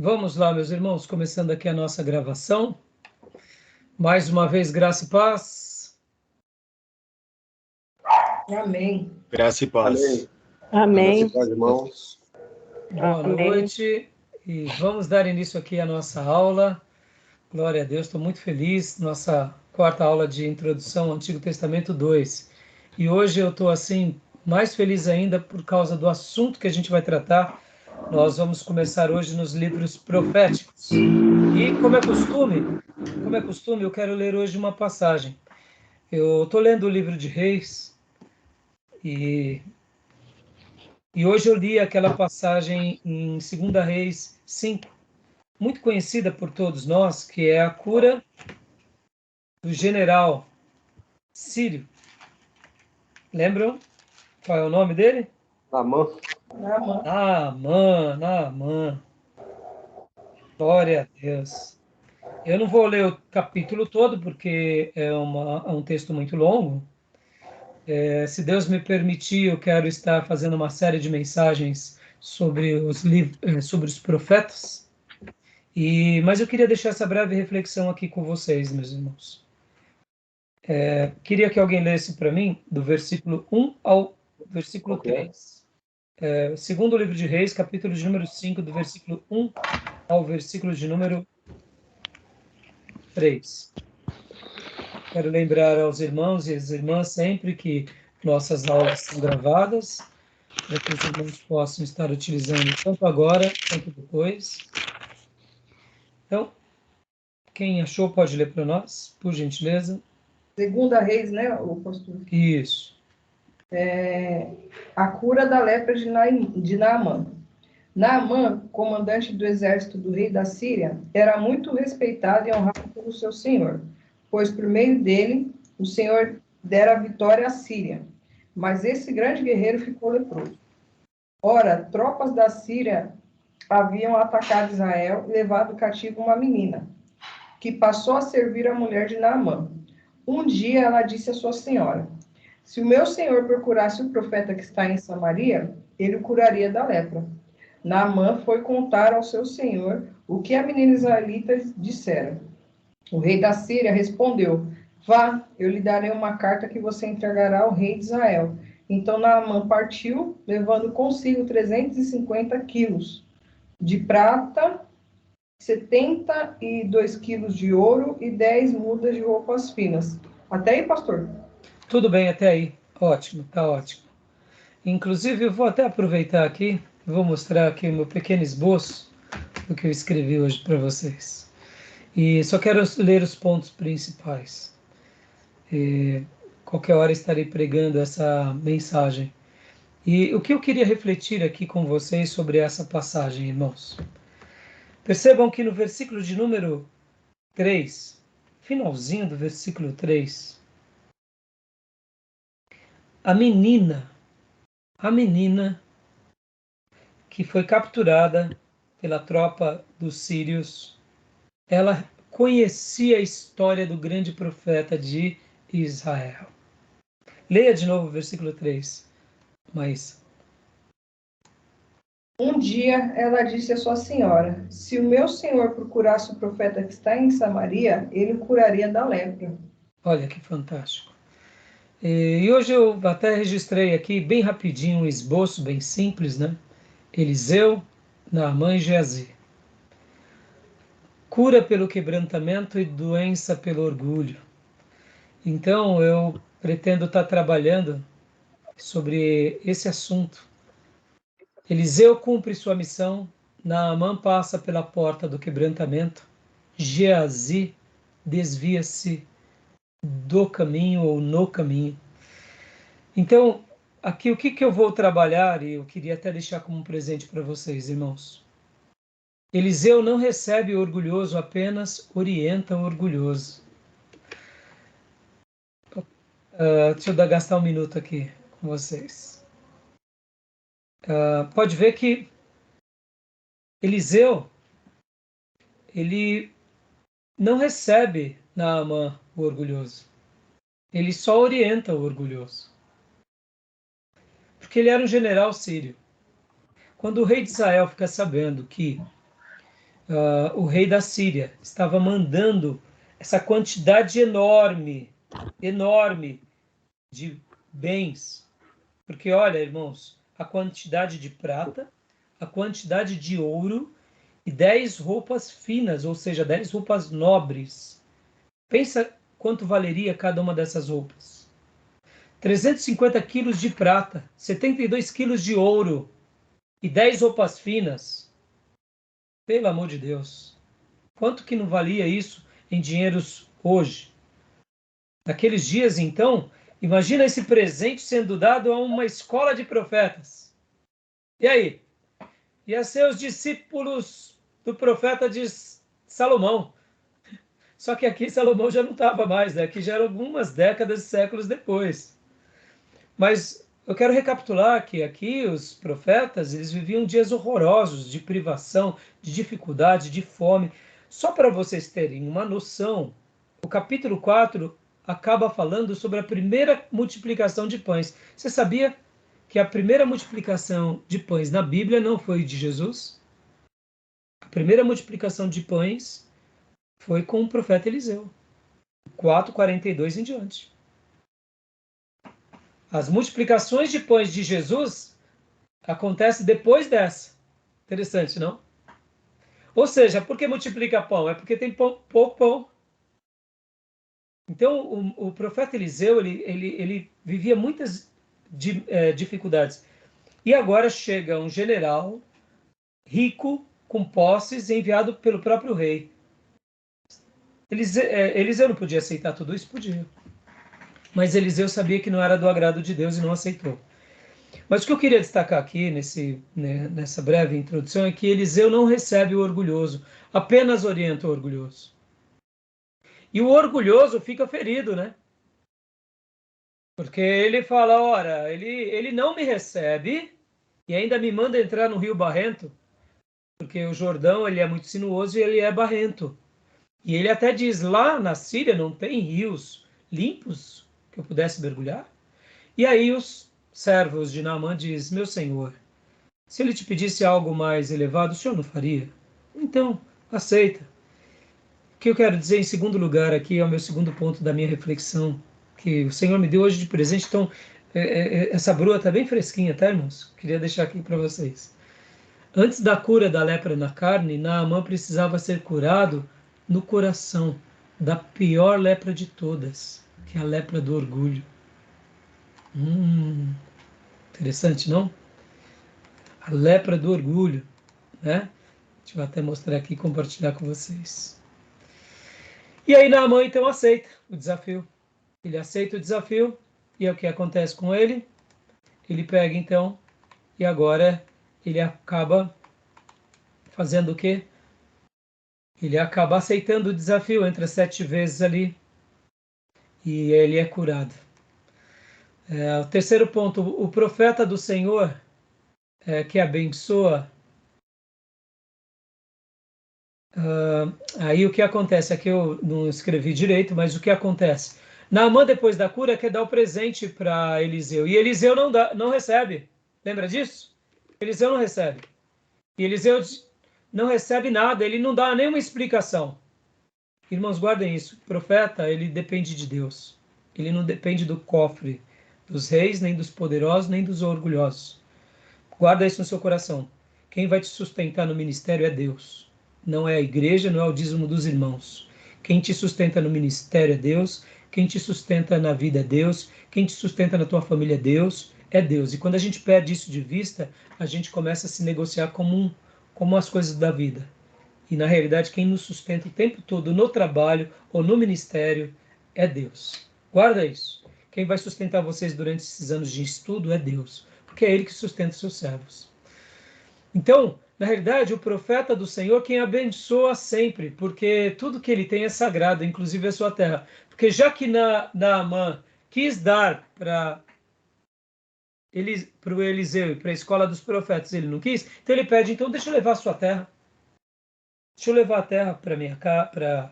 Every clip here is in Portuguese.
Vamos lá, meus irmãos, começando aqui a nossa gravação. Mais uma vez, graça e paz. Amém. Graça e paz. Amém. Graça e paz, irmãos. Boa Amém. noite. E vamos dar início aqui à nossa aula. Glória a Deus, estou muito feliz. Nossa quarta aula de introdução ao Antigo Testamento 2. E hoje eu estou, assim, mais feliz ainda por causa do assunto que a gente vai tratar. Nós vamos começar hoje nos livros proféticos. E, como é costume, eu quero ler hoje uma passagem. Eu estou lendo o livro de Reis e hoje eu li aquela passagem em 2 Reis 5, muito conhecida por todos nós, que é a cura do general sírio. Lembram qual é o nome dele? Naamã. Naamã. Glória a Deus. Eu não vou ler o capítulo todo, porque é um texto muito longo. Se Deus me permitir, eu quero estar fazendo uma série de mensagens sobre sobre os profetas. Mas eu queria deixar essa breve reflexão aqui com vocês, meus irmãos. Queria que alguém lesse para mim do versículo 1 ao versículo 3. Segundo o livro de Reis, capítulo de número 5, do versículo 1 ao versículo de número 3. Quero lembrar aos irmãos e às irmãs sempre que nossas aulas são gravadas, para que os irmãos possam estar utilizando tanto agora quanto depois. Então, quem achou pode ler para nós, por gentileza. 2 Reis, né, o pastor? Isso. A cura da lepra de Naamã. Naamã, comandante do exército do rei da Síria, era muito respeitado e honrado pelo seu senhor, pois por meio dele o Senhor dera a vitória à Síria. Mas esse grande guerreiro ficou leproso. Ora, tropas da Síria haviam atacado Israel e levado cativo uma menina, que passou a servir a mulher de Naamã. Um dia ela disse à sua senhora: se o meu senhor procurasse o profeta que está em Samaria, ele o curaria da lepra. Naamã foi contar ao seu senhor o que a menina israelita dissera. O rei da Síria respondeu: vá, eu lhe darei uma carta que você entregará ao rei de Israel. Então Naamã partiu, levando consigo 350 quilos de prata, 72 quilos de ouro e 10 mudas de roupas finas. Até aí, pastor? Tudo bem até aí. Ótimo, tá ótimo. Inclusive, eu vou até aproveitar aqui, vou mostrar aqui o meu pequeno esboço do que eu escrevi hoje para vocês. E só quero ler os pontos principais. Qualquer hora estarei pregando essa mensagem. E o que eu queria refletir aqui com vocês sobre essa passagem, irmãos? Percebam que no versículo de número 3, finalzinho do versículo 3, a menina que foi capturada pela tropa dos sírios, ela conhecia a história do grande profeta de Israel. Leia de novo o versículo 3. Mas um dia ela disse à sua senhora: se o meu senhor procurasse o profeta que está em Samaria, ele o curaria da lepra. olha que fantástico. E hoje eu até registrei aqui bem rapidinho um esboço bem simples, né? Eliseu, Naamã e Geazi. Cura pelo quebrantamento e doença pelo orgulho. Então eu pretendo estar trabalhando sobre esse assunto. Eliseu cumpre sua missão, Naamã passa pela porta do quebrantamento, Geazi desvia-se do caminho ou no caminho. Então, aqui o que eu vou trabalhar, e eu queria até deixar como um presente para vocês, irmãos. Eliseu não recebe o orgulhoso, apenas orienta o orgulhoso. Deixa eu gastar um minuto aqui com vocês. Pode ver que Eliseu, ele não recebe Naamã, o orgulhoso. Ele só orienta o orgulhoso. Porque ele era um general sírio. Quando o rei de Israel fica sabendo que o rei da Síria estava mandando essa quantidade enorme de bens. Porque, olha, irmãos, a quantidade de prata, a quantidade de ouro e 10 roupas finas, ou seja, 10 roupas nobres. Pensa quanto valeria cada uma dessas roupas. 350 quilos de prata, 72 quilos de ouro e 10 roupas finas. Pelo amor de Deus. Quanto que não valia isso em dinheiros hoje? Naqueles dias, então, imagina esse presente sendo dado a uma escola de profetas. E aí? Ia ser os discípulos do profeta de Salomão. Só que aqui Salomão já não estava mais, né? Aqui já eram algumas décadas e séculos depois. Mas eu quero recapitular que aqui os profetas, eles viviam dias horrorosos de privação, de dificuldade, de fome. Só para vocês terem uma noção, o capítulo 4 acaba falando sobre a primeira multiplicação de pães. Você sabia que a primeira multiplicação de pães na Bíblia não foi de Jesus? A primeira multiplicação de pães foi com o profeta Eliseu, 4:42 em diante. As multiplicações de pães de Jesus acontecem depois dessa. Interessante, não? Ou seja, por que multiplica pão? É porque tem pouco pão. Então, o profeta Eliseu, ele vivia muitas dificuldades. E agora chega um general rico, com posses, enviado pelo próprio rei. Eliseu não podia aceitar tudo isso? Podia. Mas Eliseu sabia que não era do agrado de Deus e não aceitou. Mas o que eu queria destacar aqui, nessa breve introdução, é que Eliseu não recebe o orgulhoso, apenas orienta o orgulhoso. E o orgulhoso fica ferido, né? Porque ele fala, ora, ele não me recebe e ainda me manda entrar no rio barrento, porque o Jordão ele é muito sinuoso e ele é barrento. E ele até diz, lá na Síria não tem rios limpos que eu pudesse mergulhar? E aí os servos de Naamã dizem, meu senhor, se ele te pedisse algo mais elevado, o senhor não faria? Então, aceita. O que eu quero dizer em segundo lugar aqui é o meu segundo ponto da minha reflexão, que o Senhor me deu hoje de presente. Então, essa broa está bem fresquinha, tá, irmãos? Queria deixar aqui para vocês. Antes da cura da lepra na carne, Naamã precisava ser curado no coração, da pior lepra de todas, que é a lepra do orgulho. Interessante, não? A lepra do orgulho, né? Deixa eu até mostrar aqui e compartilhar com vocês. E aí Naamã então aceita o desafio. Ele aceita o desafio e é o que acontece com ele. Ele pega então e agora ele acaba fazendo o quê? Ele acaba aceitando o desafio, entra 7 vezes ali e ele é curado. O terceiro ponto, o profeta do Senhor que abençoa. Aí o que acontece? Aqui eu não escrevi direito, mas o que acontece? Naamã, depois da cura, quer dar o presente para Eliseu. E Eliseu não recebe. Lembra disso? Eliseu não recebe. E Eliseu não recebe nada, ele não dá nenhuma explicação. Irmãos, guardem isso. O profeta, ele depende de Deus. Ele não depende do cofre dos reis, nem dos poderosos, nem dos orgulhosos. Guarda isso no seu coração. Quem vai te sustentar no ministério é Deus. Não é a igreja, não é o dízimo dos irmãos. Quem te sustenta no ministério é Deus. Quem te sustenta na vida é Deus. Quem te sustenta na tua família é Deus. É Deus. E quando a gente perde isso de vista, a gente começa a se negociar como as coisas da vida. E na realidade, quem nos sustenta o tempo todo no trabalho ou no ministério é Deus. Guarda isso. Quem vai sustentar vocês durante esses anos de estudo é Deus. Porque é Ele que sustenta os seus servos. Então, na realidade, o profeta do Senhor quem abençoa sempre, porque tudo que ele tem é sagrado, inclusive a sua terra. Porque já que Naamã quis dar para o Eliseu e para a escola dos profetas, ele não quis, então ele pede, então deixa eu levar a sua terra. Deixa eu levar a terra para minha casa,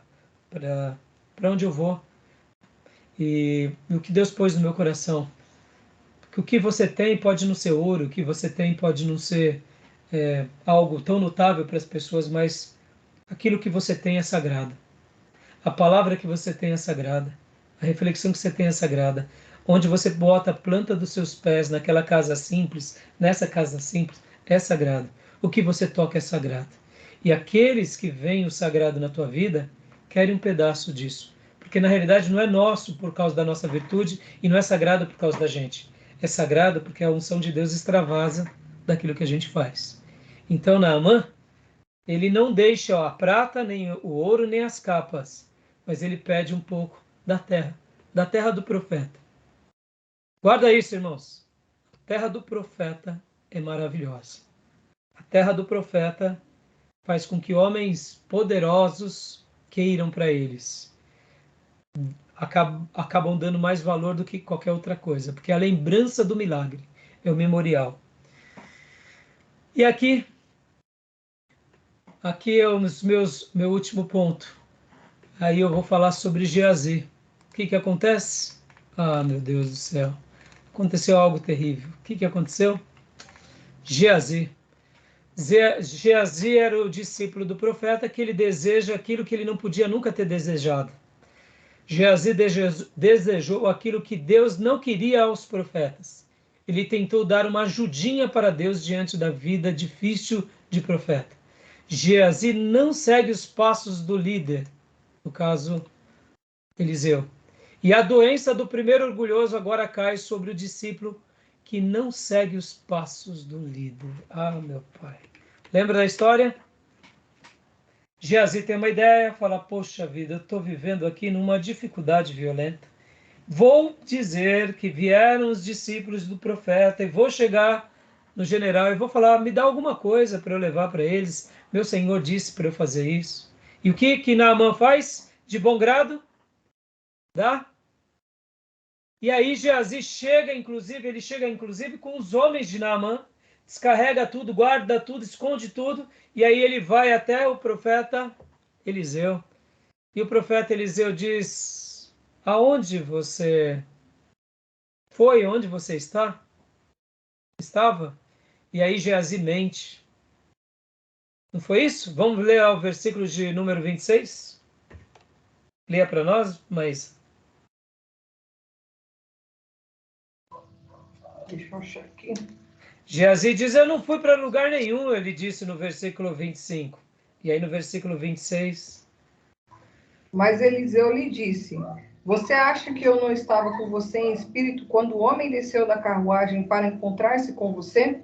para onde eu vou. E o que Deus pôs no meu coração. Que o que você tem pode não ser ouro, o que você tem pode não ser algo tão notável para as pessoas, mas Aquilo que você tem é sagrado. A palavra que você tem é sagrada. A reflexão que você tem é sagrada. Onde você bota a planta dos seus pés naquela casa simples, nessa casa simples, é sagrado. O que você toca é sagrado. E aqueles que veem o sagrado na tua vida querem um pedaço disso. Porque na realidade não é nosso por causa da nossa virtude e não é sagrado por causa da gente. É sagrado porque a unção de Deus extravasa daquilo que a gente faz. Então, Naamã, ele não deixa a prata, nem o ouro, nem as capas, mas ele pede um pouco da terra do profeta. Guarda isso, irmãos. A terra do profeta é maravilhosa. A terra do profeta faz com que homens poderosos queiram para eles. Acabam dando mais valor do que qualquer outra coisa, porque é a lembrança do milagre, é o memorial. E aqui é meu último ponto. Aí eu vou falar sobre Geazi. O que acontece? Ah, meu Deus do céu. Aconteceu algo terrível. O que aconteceu? Geazi. Geazi era o discípulo do profeta que ele deseja aquilo que ele não podia nunca ter desejado. Geazi desejou aquilo que Deus não queria aos profetas. Ele tentou dar uma ajudinha para Deus diante da vida difícil de profeta. Geazi não segue os passos do líder, no caso, Eliseu. E a doença do primeiro orgulhoso agora cai sobre o discípulo que não segue os passos do líder. Ah, meu pai. Lembra da história? Geazi tem uma ideia, fala, poxa vida, eu estou vivendo aqui numa dificuldade violenta. Vou dizer que vieram os discípulos do profeta e vou chegar no general e vou falar, me dá alguma coisa para eu levar para eles. Meu senhor disse para eu fazer isso. E o que Naamã faz? De bom grado? Dá? E aí Geazi chega inclusive com os homens de Naamã, descarrega tudo, guarda tudo, esconde tudo, e aí ele vai até o profeta Eliseu. E o profeta Eliseu diz, aonde você foi? Onde você estava? E aí Geazi mente. Não foi isso? Vamos ler o versículo de número 26? Leia para nós, mas... Deixa eu achar aqui. Geazi diz, eu não fui para lugar nenhum, ele disse no versículo 25. E aí no versículo 26... Mas Eliseu lhe disse: Você acha que eu não estava com você em espírito quando o homem desceu da carruagem para encontrar-se com você?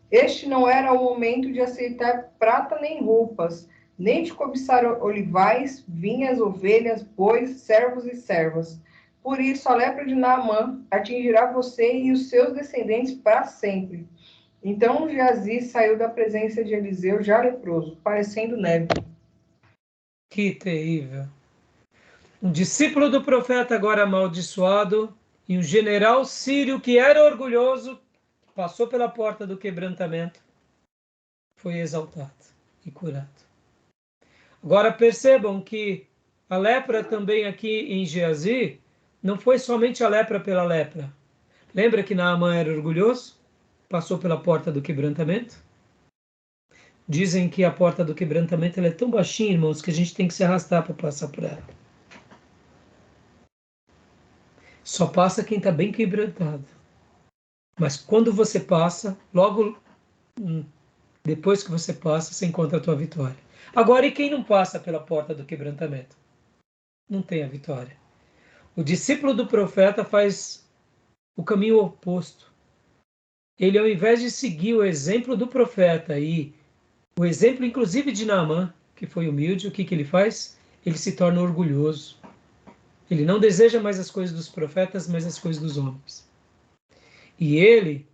Este não era o momento de aceitar prata nem roupas, nem de cobiçar olivais, vinhas, ovelhas, bois, servos e servas. Por isso, a lepra de Naamã atingirá você e os seus descendentes para sempre. Então Geazi saiu da presença de Eliseu já leproso, parecendo neve. Que terrível. Um discípulo do profeta agora amaldiçoado e um general sírio que era orgulhoso, passou pela porta do quebrantamento, foi exaltado e curado. Agora percebam que a lepra também aqui em Geazi não foi somente a lepra pela lepra. Lembra que Naamã era orgulhoso? Passou pela porta do quebrantamento? Dizem que a porta do quebrantamento ela é tão baixinha, irmãos, que a gente tem que se arrastar para passar por ela. Só passa quem está bem quebrantado. Mas quando você passa, logo depois que você passa, você encontra a tua vitória. Agora, e quem não passa pela porta do quebrantamento? Não tem a vitória. O discípulo do profeta faz o caminho oposto. Ele, ao invés de seguir o exemplo do profeta e o exemplo, inclusive, de Naamã, que foi humilde, o que ele faz? Ele se torna orgulhoso. Ele não deseja mais as coisas dos profetas, mas as coisas dos homens. E ele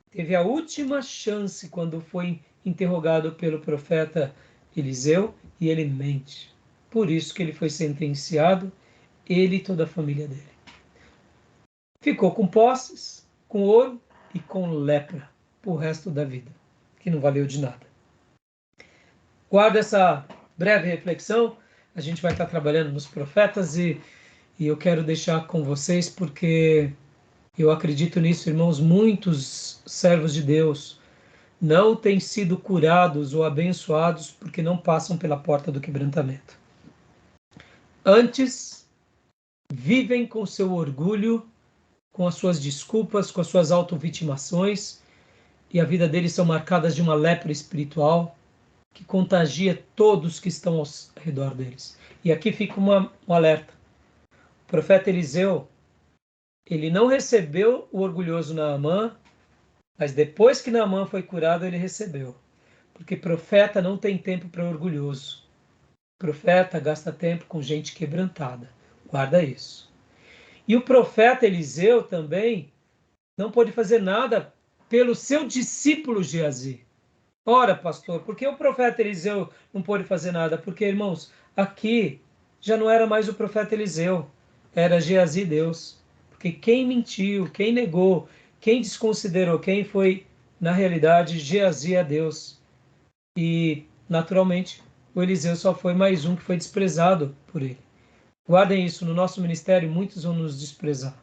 teve a última chance quando foi interrogado pelo profeta Eliseu, e ele mente. Por isso que ele foi sentenciado, ele e toda a família dele. Ficou com posses, com ouro e com lepra pro resto da vida, que não valeu de nada. Guarda essa breve reflexão. A gente vai estar trabalhando nos profetas e eu quero deixar com vocês porque eu acredito nisso, irmãos. Muitos servos de Deus não têm sido curados ou abençoados porque não passam pela porta do quebrantamento. Antes, vivem com seu orgulho, com as suas desculpas, com as suas auto-vitimações, e a vida deles são marcadas de uma lepra espiritual que contagia todos que estão ao redor deles. E aqui fica um alerta. O profeta Eliseu, ele não recebeu o orgulhoso Naamã, mas depois que Naamã foi curado, ele recebeu. Porque profeta não tem tempo para orgulhoso. Profeta gasta tempo com gente quebrantada. Guarda isso. E o profeta Eliseu também não pôde fazer nada pelo seu discípulo Geazi. Ora, pastor, por que o profeta Eliseu não pôde fazer nada? Porque, irmãos, aqui já não era mais o profeta Eliseu, era Geazi Deus. Porque quem mentiu, quem negou, quem desconsiderou, quem foi, na realidade, Geazi a Deus. E, naturalmente, o Eliseu só foi mais um que foi desprezado por ele. Guardem isso, no nosso ministério muitos vão nos desprezar,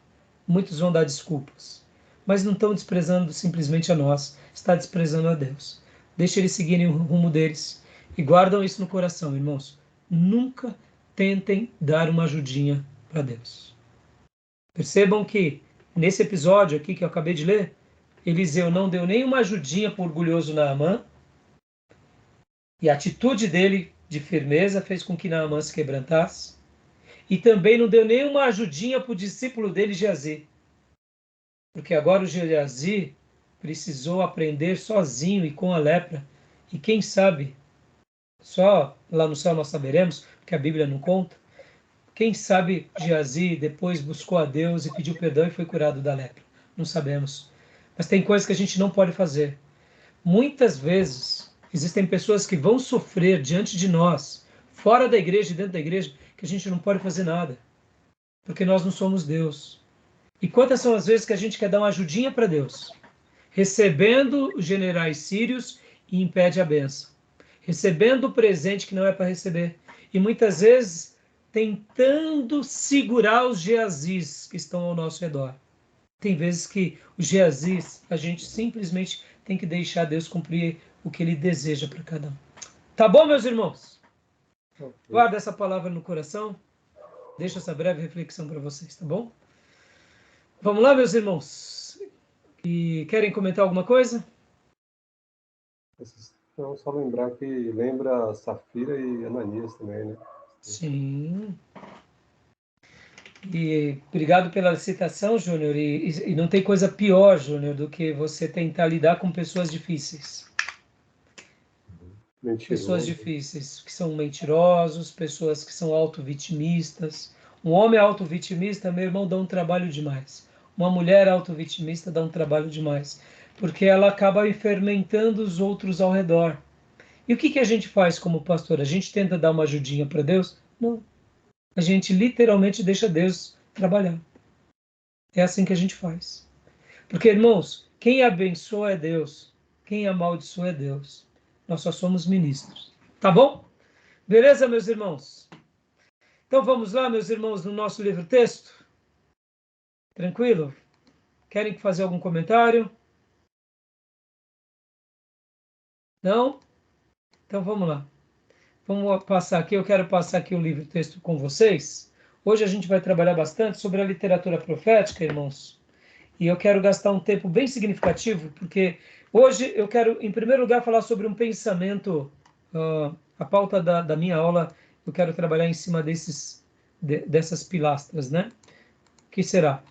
muitos vão dar desculpas, mas não estão desprezando simplesmente a nós, está desprezando a Deus. Deixa eles seguirem o rumo deles e guardam isso no coração, irmãos. Nunca tentem dar uma ajudinha para Deus. Percebam que nesse episódio aqui que eu acabei de ler, Eliseu não deu nenhuma ajudinha para o orgulhoso Naamã, e a atitude dele de firmeza fez com que Naamã se quebrantasse. E também não deu nenhuma ajudinha para o discípulo dele, Geazi. Porque agora o Geazi precisou aprender sozinho e com a lepra. E quem sabe, só lá no céu nós saberemos, porque a Bíblia não conta. Quem sabe Geazi depois buscou a Deus e pediu perdão e foi curado da lepra. Não sabemos. Mas tem coisas que a gente não pode fazer. Muitas vezes existem pessoas que vão sofrer diante de nós, fora da igreja e dentro da igreja, que a gente não pode fazer nada. Porque nós não somos Deus. E quantas são as vezes que a gente quer dar uma ajudinha para Deus? Recebendo os generais sírios e impede a benção. Recebendo o presente que não é para receber. E muitas vezes tentando segurar os Geazis que estão ao nosso redor. Tem vezes que os Geazis, a gente simplesmente tem que deixar Deus cumprir o que Ele deseja para cada um. Tá bom, meus irmãos? Guarda essa palavra no coração. Deixo essa breve reflexão para vocês, tá bom? Vamos lá, meus irmãos. E querem comentar alguma coisa? Então, só lembrar que lembra Safira e Ananias também, né? Sim. E obrigado pela citação, Júnior. E não tem coisa pior, Júnior, do que você tentar lidar com pessoas difíceis. Pessoas Mentiroso. difíceis, que são mentirosos, pessoas que são auto-vitimistas. Um homem auto-vitimista, meu irmão, dá um trabalho demais. Uma mulher auto-vitimista dá um trabalho demais. Porque ela acaba fermentando os outros ao redor. E o que a gente faz como pastor? A gente tenta dar uma ajudinha para Deus? Não. A gente literalmente deixa Deus trabalhar. É assim que a gente faz. Porque, irmãos, quem abençoa é Deus. Quem amaldiçoa é Deus. Nós só somos ministros. Tá bom? Beleza, meus irmãos? Então vamos lá, meus irmãos, no nosso livro-texto? Tranquilo? Querem fazer algum comentário? Não? Então vamos lá. Vamos passar aqui, eu quero passar aqui o livro-texto com vocês. Hoje a gente vai trabalhar bastante sobre a literatura profética, irmãos. E eu quero gastar um tempo bem significativo, porque hoje eu quero, em primeiro lugar, falar sobre um pensamento. A pauta da minha aula, eu quero trabalhar em cima dessas pilastras, né? O que será?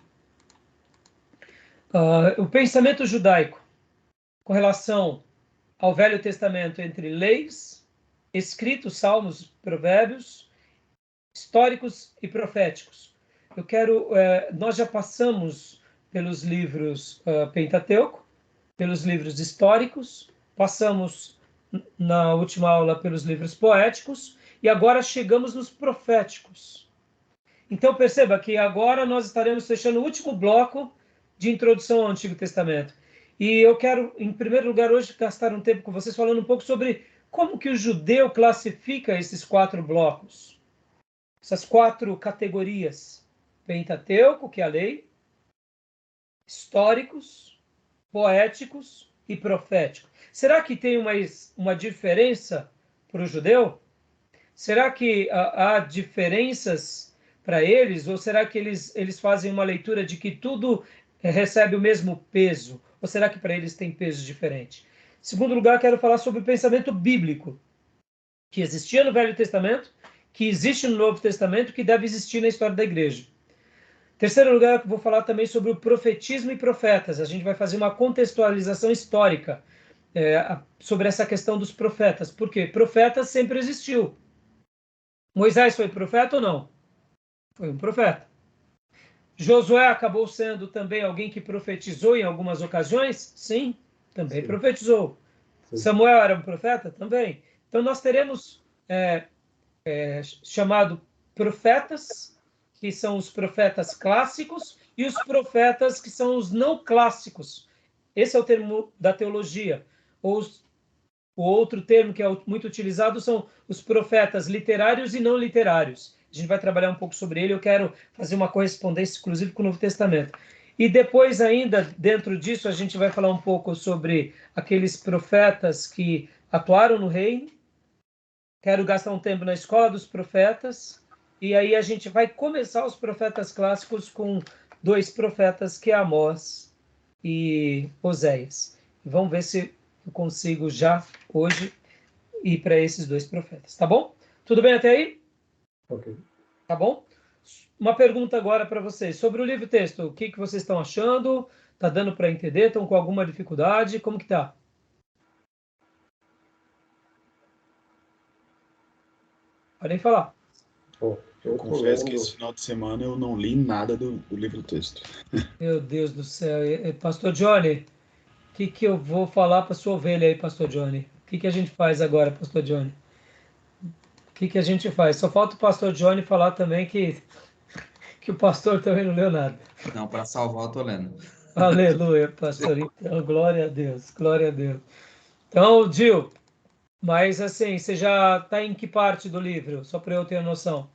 O pensamento judaico com relação ao Velho Testamento entre leis, escritos, salmos, provérbios, históricos e proféticos. Eu quero, nós já passamos pelos livros Pentateuco, pelos livros históricos, passamos na última aula pelos livros poéticos e agora chegamos nos proféticos. Então perceba que agora nós estaremos fechando o último bloco de introdução ao Antigo Testamento. E eu quero, em primeiro lugar, hoje gastar um tempo com vocês falando um pouco sobre como que o judeu classifica esses 4 blocos. Essas 4 categorias: Pentateuco, que é a lei, históricos, poéticos, e profético. Será que tem uma diferença para o judeu? Será que há diferenças para eles? Ou será que eles fazem uma leitura de que tudo recebe o mesmo peso? Ou será que para eles tem peso diferente? Em segundo lugar, quero falar sobre o pensamento bíblico, que existia no Velho Testamento, que existe no Novo Testamento, que deve existir na história da igreja. Em terceiro lugar, vou falar também sobre o profetismo e profetas. A gente vai fazer uma contextualização histórica sobre essa questão dos profetas. Por quê? Profeta sempre existiu. Moisés foi profeta ou não? Foi um profeta. Josué acabou sendo também alguém que profetizou em algumas ocasiões? Sim, também profetizou. Sim. Samuel era um profeta? Também. Então nós teremos chamado profetas, que são os profetas clássicos, e os profetas que são os não clássicos. Esse é o termo da teologia. O outro termo que é muito utilizado são os profetas literários e não literários. A gente vai trabalhar um pouco sobre ele. Eu quero fazer uma correspondência, inclusive, com o Novo Testamento. E depois, ainda, dentro disso, a gente vai falar um pouco sobre aqueles profetas que atuaram no reino. Quero gastar um tempo na escola dos profetas. E aí a gente vai começar os profetas clássicos com dois profetas, que é Amós e Oséias. Vamos ver se eu consigo já, hoje, ir para esses dois profetas. Tá bom? Tudo bem até aí? Ok. Tá bom? Uma pergunta agora para vocês. Sobre o livro-texto, o que vocês estão achando? Tá dando para entender? Estão com alguma dificuldade? Como que tá? Podem falar. Bom, eu confesso que esse final de semana eu não li nada do livro-texto. Meu Deus do céu. Pastor Johnny, o que eu vou falar para sua ovelha aí, Pastor Johnny? O que a gente faz agora, Pastor Johnny? O que a gente faz? Só falta o Pastor Johnny falar também que o pastor também não leu nada. Não, para salvar eu tô lendo. Aleluia, pastor. Então, glória a Deus, glória a Deus. Então, Gil, mas assim, você já está em que parte do livro? Só para eu ter noção.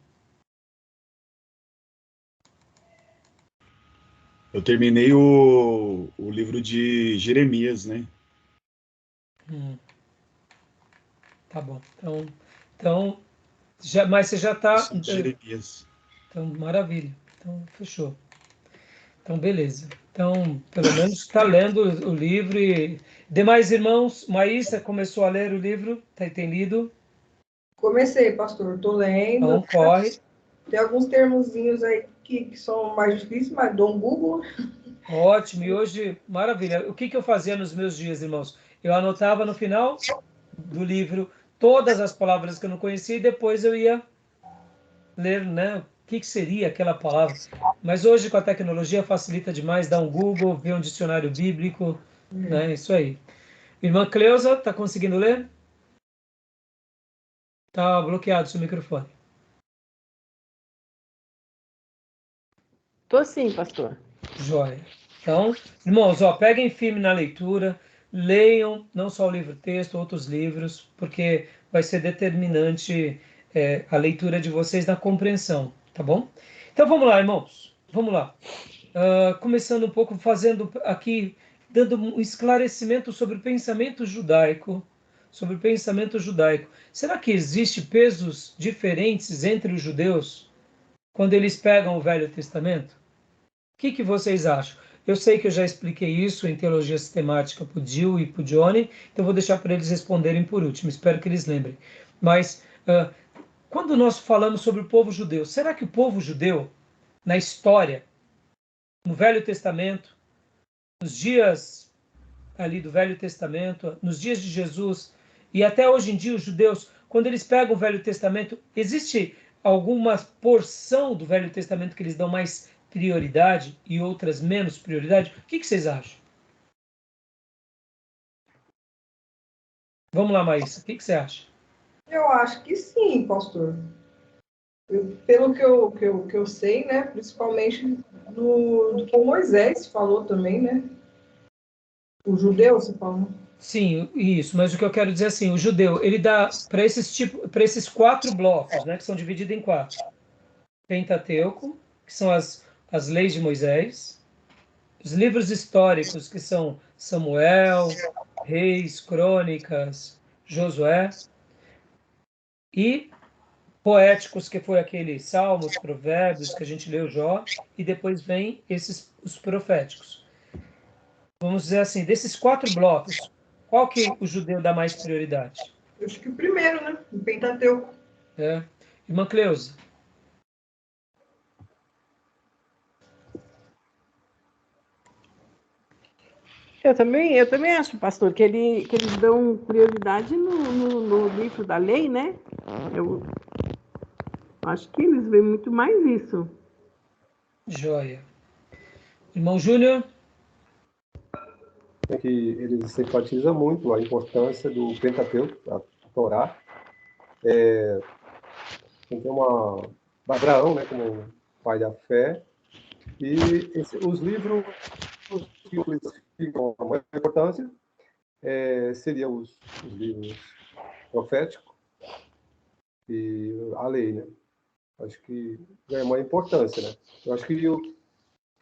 Eu terminei o livro de Jeremias, né? Tá bom. Então mas você já está... Jeremias. Então, maravilha. Então, fechou. Então, beleza. Então, pelo menos está lendo o livro. E demais irmãos, Maísa começou a ler o livro? Tem lido? Comecei, pastor. Estou lendo. Então, corre. Tem alguns termozinhos aí que são mais difíceis, mas dou um Google. Ótimo. E hoje, maravilha. O que eu fazia nos meus dias, irmãos? Eu anotava no final do livro todas as palavras que eu não conhecia e depois eu ia ler, né? O que seria aquela palavra? Mas hoje, com a tecnologia, facilita demais. Dá um Google, ver um dicionário bíblico, né? Isso aí. Irmã Cleusa, está conseguindo ler? Está bloqueado seu microfone. Tô sim, pastor. Joia. Então, irmãos, peguem firme na leitura, leiam não só o livro-texto, outros livros, porque vai ser determinante a leitura de vocês na compreensão, tá bom? Então, vamos lá, irmãos. Vamos lá. Começando um pouco, fazendo aqui, dando um esclarecimento sobre o pensamento judaico. Será que existe pesos diferentes entre os judeus quando eles pegam o Velho Testamento? O que vocês acham? Eu sei que eu já expliquei isso em teologia sistemática para o Gil e para o Johnny, então vou deixar para eles responderem por último, espero que eles lembrem. Mas, quando nós falamos sobre o povo judeu, será que o povo judeu, na história, no Velho Testamento, nos dias ali do Velho Testamento, nos dias de Jesus, e até hoje em dia os judeus, quando eles pegam o Velho Testamento, existe alguma porção do Velho Testamento que eles dão mais prioridade e outras menos prioridade? O que vocês acham? Vamos lá, Maísa. O que você acha? Eu acho que sim, pastor. Pelo que eu sei, né? Principalmente do que Moisés falou também, né? O judeu, você falou? Sim, isso. Mas o que eu quero dizer assim, o judeu, ele dá para esses 4 blocos, né? Que são divididos em 4. Pentateuco, que são as leis de Moisés, os livros históricos, que são Samuel, Reis, Crônicas, Josué, e poéticos, que foi aquele Salmos, Provérbios, que a gente leu, Jó, e depois vem os proféticos. Vamos dizer assim, desses 4 blocos, qual que o judeu dá mais prioridade? Eu acho que o primeiro, né? O Pentateuco. Irmã Cleusa. Eu também acho, pastor, que eles dão prioridade no livro da lei, né? Eu acho que eles veem muito mais isso. Joia. Irmão Júnior? É que eles enfatizam muito a importância do Pentateuco, da Torá. Tem uma Abraão, né, como pai da fé, e os livros que eles ficam a maior importância seriam os livros proféticos e a lei, né? Acho que ganha uma importância, né? Eu acho que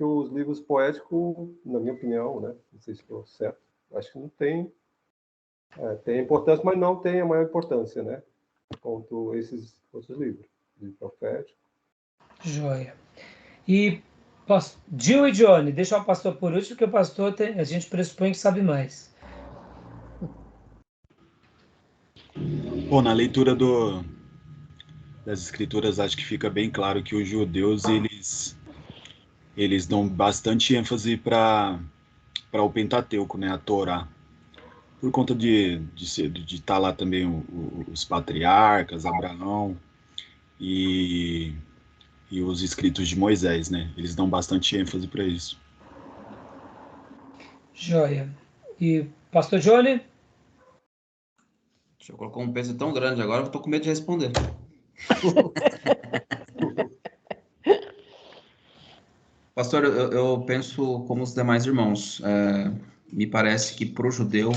os livros poéticos, na minha opinião, né? Não sei se estou certo, acho que não tem importância, mas não tem a maior importância, né? Quanto esses outros livros proféticos. Joia. E Gil e Johnny, deixa o pastor por último, porque o pastor a gente pressupõe que sabe mais. Bom, na leitura das escrituras, acho que fica bem claro que os judeus, eles dão bastante ênfase para o Pentateuco, né, a Torá. Por conta de estar lá também os patriarcas, Abraão e os escritos de Moisés, né? Eles dão bastante ênfase para isso. Joia. E pastor Johnny? Deixa eu colocar um peso tão grande agora que eu tô com medo de responder. Pastor, eu penso como os demais irmãos. Me parece que para o judeu,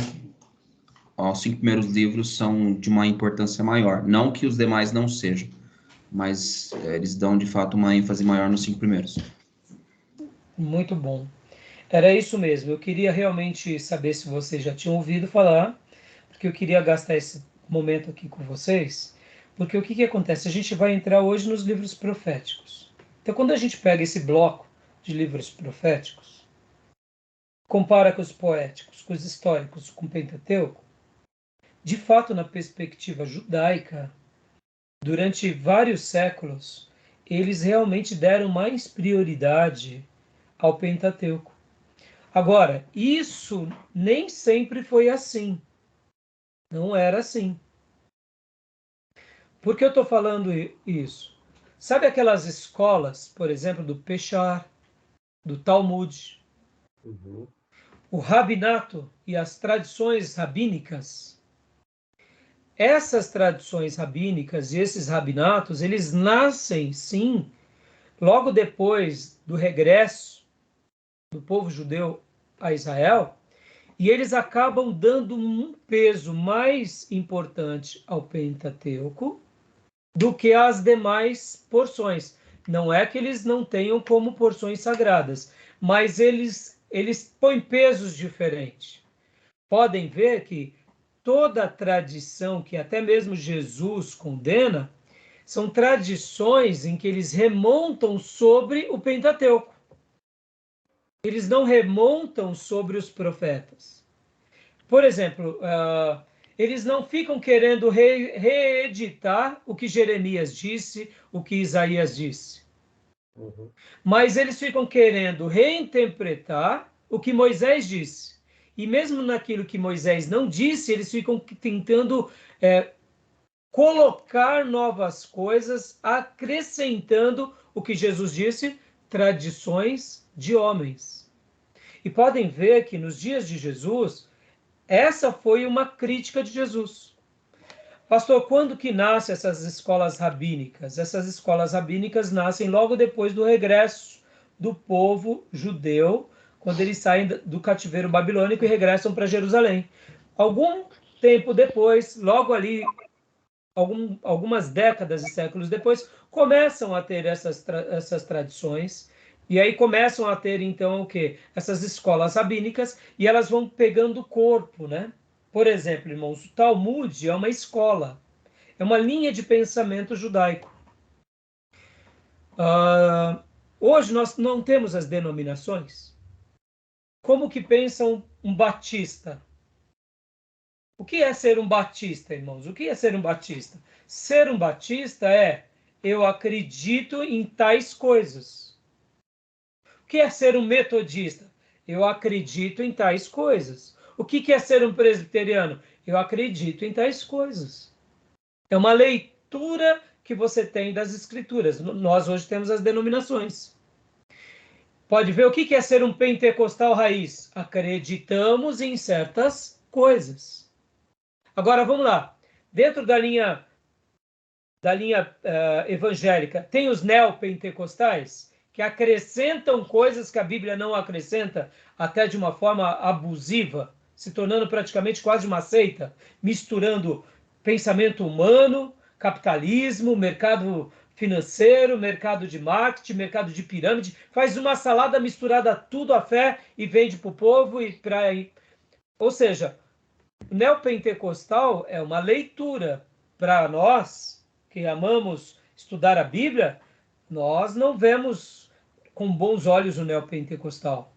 os 5 primeiros livros são de uma importância maior. Não que os demais não sejam, mas eles dão de fato uma ênfase maior nos 5 primeiros. Muito bom. Era isso mesmo. Eu queria realmente saber se vocês já tinham ouvido falar, porque eu queria gastar esse momento aqui com vocês, porque o que acontece? A gente vai entrar hoje nos livros proféticos. Então, quando a gente pega esse bloco de livros proféticos, compara com os poéticos, com os históricos, com o Pentateuco, de fato, na perspectiva judaica, durante vários séculos, eles realmente deram mais prioridade ao Pentateuco. Agora, isso nem sempre foi assim. Não era assim. Por que eu estou falando isso? Sabe aquelas escolas, por exemplo, do Peshar, do Talmud, Uhum. o rabinato e as tradições rabínicas? Essas tradições rabínicas e esses rabinatos, eles nascem, sim, logo depois do regresso do povo judeu a Israel, e eles acabam dando um peso mais importante ao Pentateuco do que às demais porções. Não é que eles não tenham como porções sagradas, mas eles põem pesos diferentes. Podem ver que toda a tradição que até mesmo Jesus condena são tradições em que eles remontam sobre o Pentateuco. Eles não remontam sobre os profetas. Por exemplo, eles não ficam querendo reeditar o que Jeremias disse, o que Isaías disse. Uhum. Mas eles ficam querendo reinterpretar o que Moisés disse. E mesmo naquilo que Moisés não disse, eles ficam tentando colocar novas coisas, acrescentando o que Jesus disse, tradições de homens. E podem ver que nos dias de Jesus, essa foi uma crítica de Jesus. Pastor, quando que nascem essas escolas rabínicas? Essas escolas rabínicas nascem logo depois do regresso do povo judeu, quando eles saem do cativeiro babilônico e regressam para Jerusalém. Algum tempo depois, logo ali, algumas décadas e séculos depois, começam a ter essas tradições E aí começam a ter, então, o quê? Essas escolas rabínicas, e elas vão pegando corpo, né? Por exemplo, irmãos, o Talmud é uma escola, é uma linha de pensamento judaico. Hoje nós não temos as denominações. Como que pensa um batista? O que é ser um batista, irmãos? O que é ser um batista? Ser um batista é eu acredito em tais coisas. O que é ser um metodista? Eu acredito em tais coisas. O que é ser um presbiteriano? Eu acredito em tais coisas. É uma leitura que você tem das escrituras. Nós hoje temos as denominações. Pode ver o que é ser um pentecostal raiz. Acreditamos em certas coisas. Agora, vamos lá. Dentro da linha evangélica, tem os neopentecostais, que acrescentam coisas que a Bíblia não acrescenta, até de uma forma abusiva, se tornando praticamente quase uma seita, misturando pensamento humano, capitalismo, mercado financeiro, mercado de marketing, mercado de pirâmide, faz uma salada misturada tudo à fé e vende para o povo e para aí. Ou seja, o neopentecostal é uma leitura para nós que amamos estudar a Bíblia. Nós não vemos com bons olhos o neopentecostal.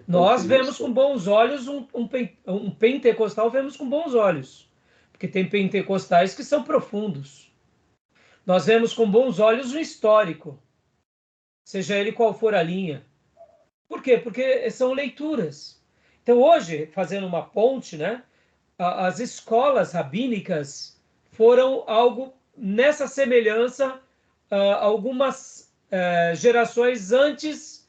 Nós vemos com bons olhos um pentecostal, vemos com bons olhos, porque tem pentecostais que são profundos. Nós vemos com bons olhos o histórico, seja ele qual for a linha. Por quê? Porque são leituras. Então hoje, fazendo uma ponte, né, as escolas rabínicas foram algo nessa semelhança algumas gerações antes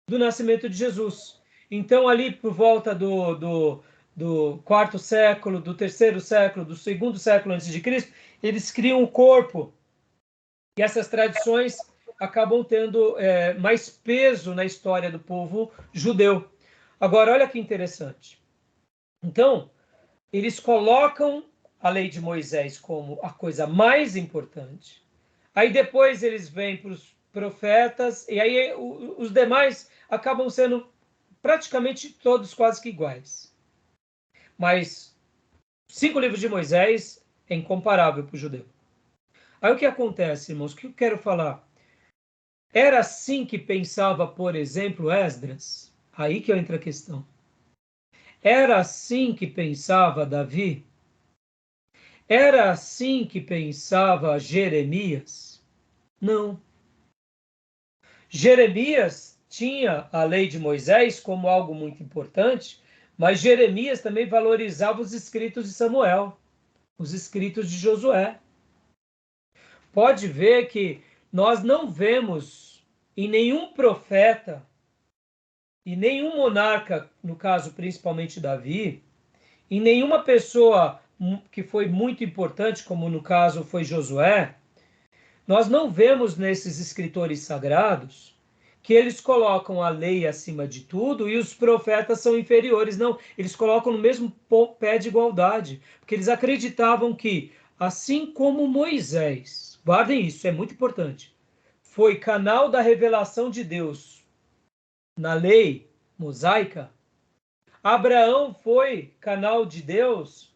do nascimento de Jesus. Então, ali por volta do quarto século, do terceiro século, do segundo século antes de Cristo, eles criam um corpo. E essas tradições acabam tendo mais peso na história do povo judeu. Agora, olha que interessante. Então, eles colocam a lei de Moisés como a coisa mais importante. Aí depois eles vêm para os profetas, e aí os demais acabam sendo praticamente todos quase que iguais. Mas 5 livros de Moisés é incomparável para o judeu. Aí o que acontece, irmãos? O que eu quero falar? Era assim que pensava, por exemplo, Esdras? Aí que entra a questão. Era assim que pensava Davi? Era assim que pensava Jeremias? Não. Jeremias tinha a lei de Moisés como algo muito importante, mas Jeremias também valorizava os escritos de Samuel, os escritos de Josué. Pode ver que nós não vemos em nenhum profeta e nenhum monarca, no caso principalmente Davi, em nenhuma pessoa que foi muito importante, como no caso foi Josué, nós não vemos nesses escritores sagrados que eles colocam a lei acima de tudo e os profetas são inferiores. Não, eles colocam no mesmo pé de igualdade, porque eles acreditavam que, assim como Moisés, guardem isso, é muito importante, foi canal da revelação de Deus na lei mosaica, Abraão foi canal de Deus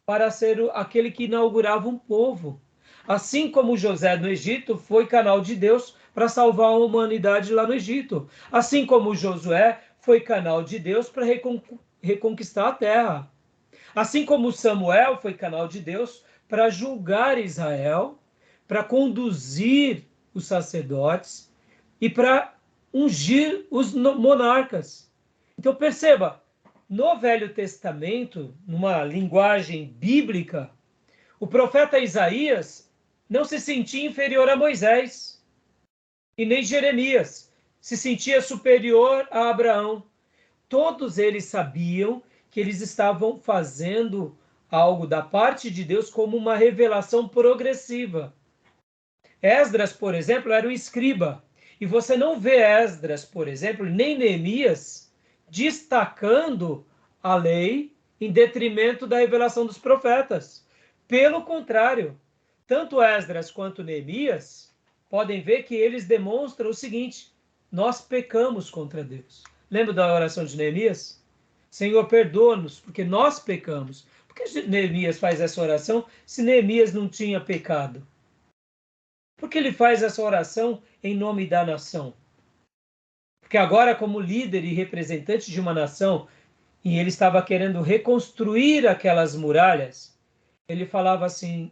para ser aquele que inaugurava um povo. Assim como José no Egito foi canal de Deus para salvar a humanidade lá no Egito. Assim como Josué foi canal de Deus para reconquistar a terra. Assim como Samuel foi canal de Deus para julgar Israel, para conduzir os sacerdotes e para ungir os monarcas. Então perceba, no Velho Testamento, numa linguagem bíblica, o profeta Isaías não se sentia inferior a Moisés, e nem Jeremias se sentia superior a Abraão. Todos eles sabiam que eles estavam fazendo algo da parte de Deus como uma revelação progressiva. Esdras, por exemplo, era um escriba, e você não vê Esdras, por exemplo, nem Neemias destacando a lei em detrimento da revelação dos profetas. Pelo contrário, tanto Esdras quanto Neemias podem ver que eles demonstram o seguinte: nós pecamos contra Deus. Lembra da oração de Neemias? Senhor, perdoa-nos, porque nós pecamos. Por que Neemias faz essa oração se Neemias não tinha pecado? Por que ele faz essa oração em nome da nação? Porque agora, como líder e representante de uma nação, e ele estava querendo reconstruir aquelas muralhas, ele falava assim,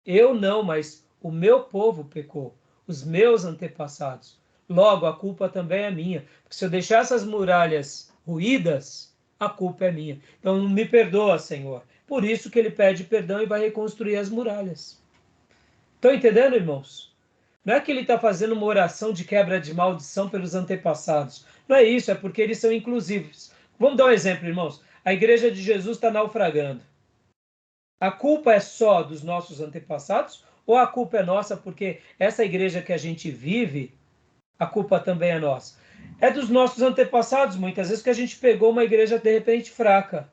eu não, mas o meu povo pecou, os meus antepassados. Logo, a culpa também é minha. Porque se eu deixar essas muralhas ruídas, a culpa é minha. Então, me perdoa, Senhor. Por isso que ele pede perdão e vai reconstruir as muralhas. Estão entendendo, irmãos? Não é que ele está fazendo uma oração de quebra de maldição pelos antepassados. Não é isso, é porque eles são inclusivos. Vamos dar um exemplo, irmãos. A igreja de Jesus está naufragando. A culpa é só dos nossos antepassados ou a culpa é nossa porque essa igreja que a gente vive, a culpa também é nossa? É dos nossos antepassados, muitas vezes, que a gente pegou uma igreja de repente fraca.